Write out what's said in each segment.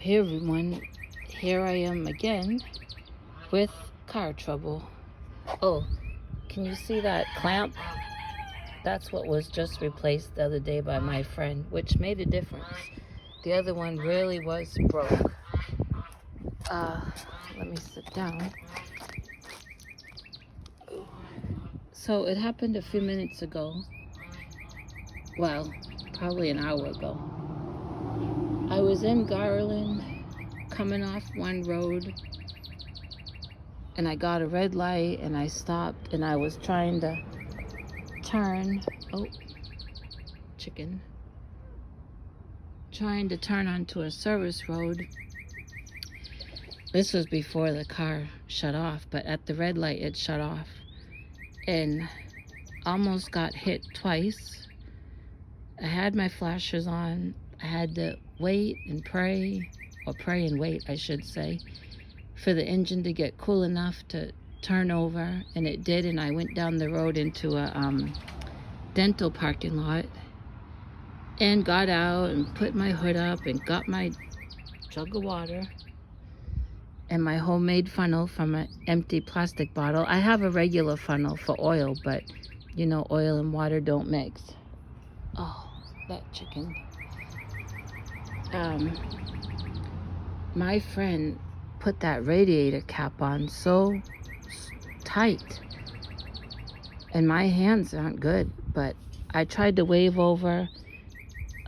Hey everyone, here I am again with car trouble. Oh, can you see that clamp? That's what was just replaced the other day by my friend, which made a difference. The other one really was broke. Let me sit down. So it happened a few minutes ago. Well, probably an hour ago. I was in Garland, coming off one road, and I got a red light and I stopped and I was trying to turn. Oh, chicken. Trying to turn onto a service road. This was before the car shut off, but at the red light it shut off and almost got hit twice. I had my flashers on. I had to wait and pray, or pray and wait, I should say, for the engine to get cool enough to turn over, and it did, and I went down the road into a dental parking lot and got out and put my hood up and got my jug of water and my homemade funnel from an empty plastic bottle. I have a regular funnel for oil, but you know, oil and water don't mix. Oh, that chicken. My friend put that radiator cap on so tight, and my hands aren't good, but I tried to wave over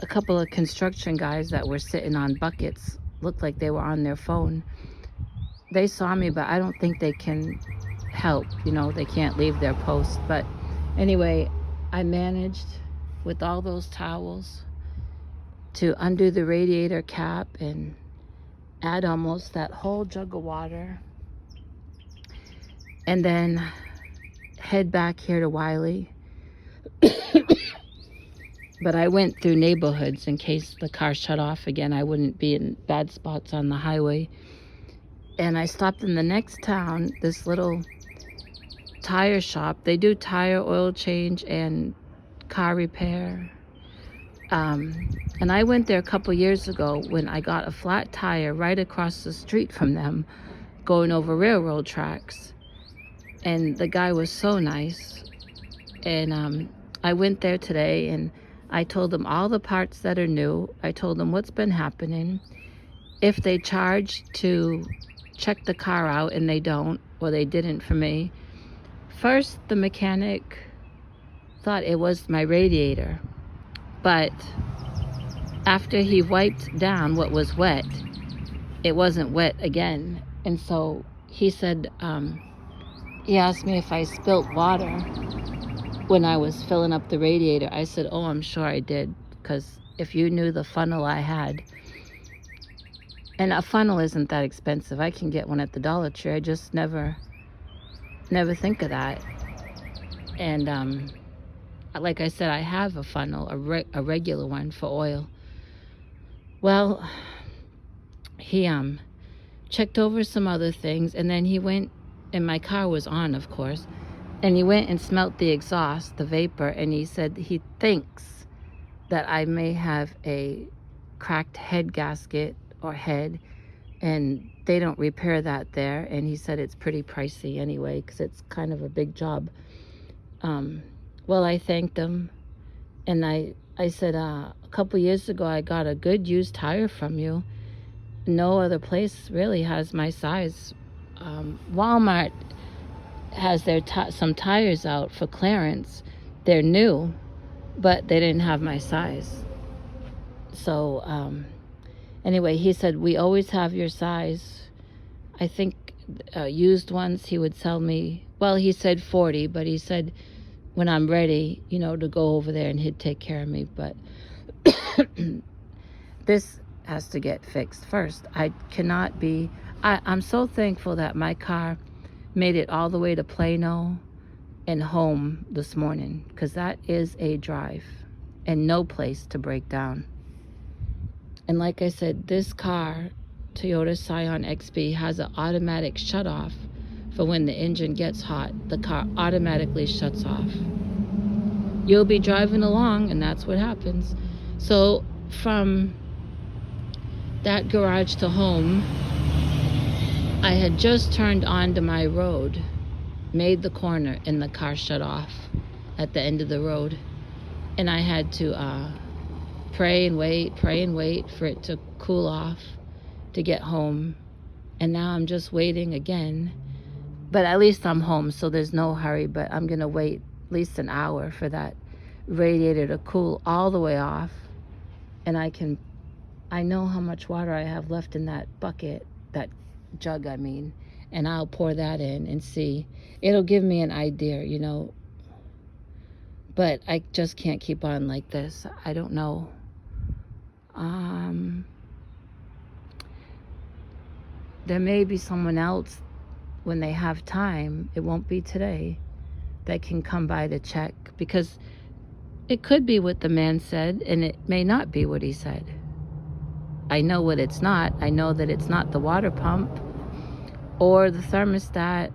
a couple of construction guys that were sitting on buckets. Looked like they were on their phone. They saw me, but I don't think they can help, you know, they can't leave their post. But anyway, I managed with all those towels to undo the radiator cap and add almost that whole jug of water, and then head back here to Wiley. But I went through neighborhoods in case the car shut off again. I wouldn't be in bad spots on the highway. And I stopped in the next town, this little tire shop. They do tire, oil change, and car repair. And I went there a couple years ago when I got a flat tire right across the street from them, going over railroad tracks. And the guy was so nice. And I went there today and I told them all the parts that are new. I told them what's been happening. If they charge to check the car out and they don't, or they didn't for me. First, the mechanic thought it was my radiator, but after he wiped down what was wet, it wasn't wet again. And so he said, he asked me if I spilt water when I was filling up the radiator. I said, oh, I'm sure I did, because if you knew the funnel I had, and a funnel isn't that expensive. I can get one at the Dollar Tree. I just never think of that. And like I said, I have a funnel, a regular one for oil. Well, he checked over some other things, and then he went, and my car was on, of course, and he went and smelt the exhaust, the vapor, and he said he thinks that I may have a cracked head gasket or head, and they don't repair that there. And he said it's pretty pricey anyway, because it's kind of a big job. Well, I thanked him, and I said, a couple years ago I got a good used tire from you. No other place really has my size. Walmart has their some tires out for clearance. They're new, but they didn't have my size. So anyway, he said, we always have your size. I think used ones he would sell me, well, he said 40, but he said when I'm ready, you know, to go over there and he'd take care of me. But this has to get fixed first. I cannot be, I'm so thankful that my car made it all the way to Plano and home this morning, because that is a drive and no place to break down. And like I said, this car, Toyota Scion XB, has an automatic shut-off for when the engine gets hot. The car automatically shuts off. You'll be driving along, and that's what happens. So from that garage to home, I had just turned onto my road, made the corner, and the car shut off at the end of the road. And I had to pray and wait for it to cool off to get home. And now I'm just waiting again. But at least I'm home, so there's no hurry. But I'm going to wait at least an hour for that radiator to cool all the way off. And I know how much water I have left in that bucket, that jug, I mean. And I'll pour that in and see. It'll give me an idea, you know. But I just can't keep on like this. I don't know. There may be someone else when they have time, it won't be today, that can come by to check, because it could be what the man said and it may not be what he said. I know what it's not. I know that it's not the water pump or the thermostat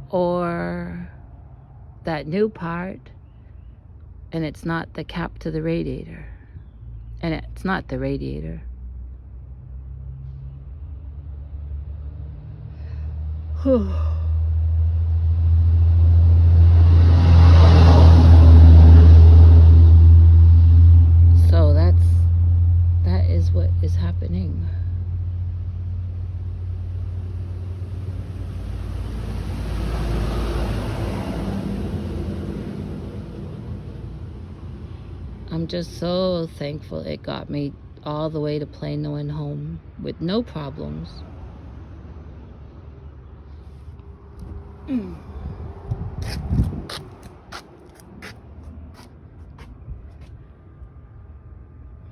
or that new part, and it's not the cap to the radiator, and it's not the radiator. So that is what is happening. I'm just so thankful it got me all the way to Plano and home with no problems.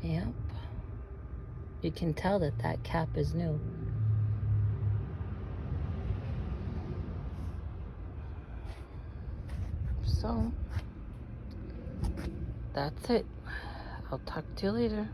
Yep. You can tell that cap is new. So, that's it. I'll talk to you later.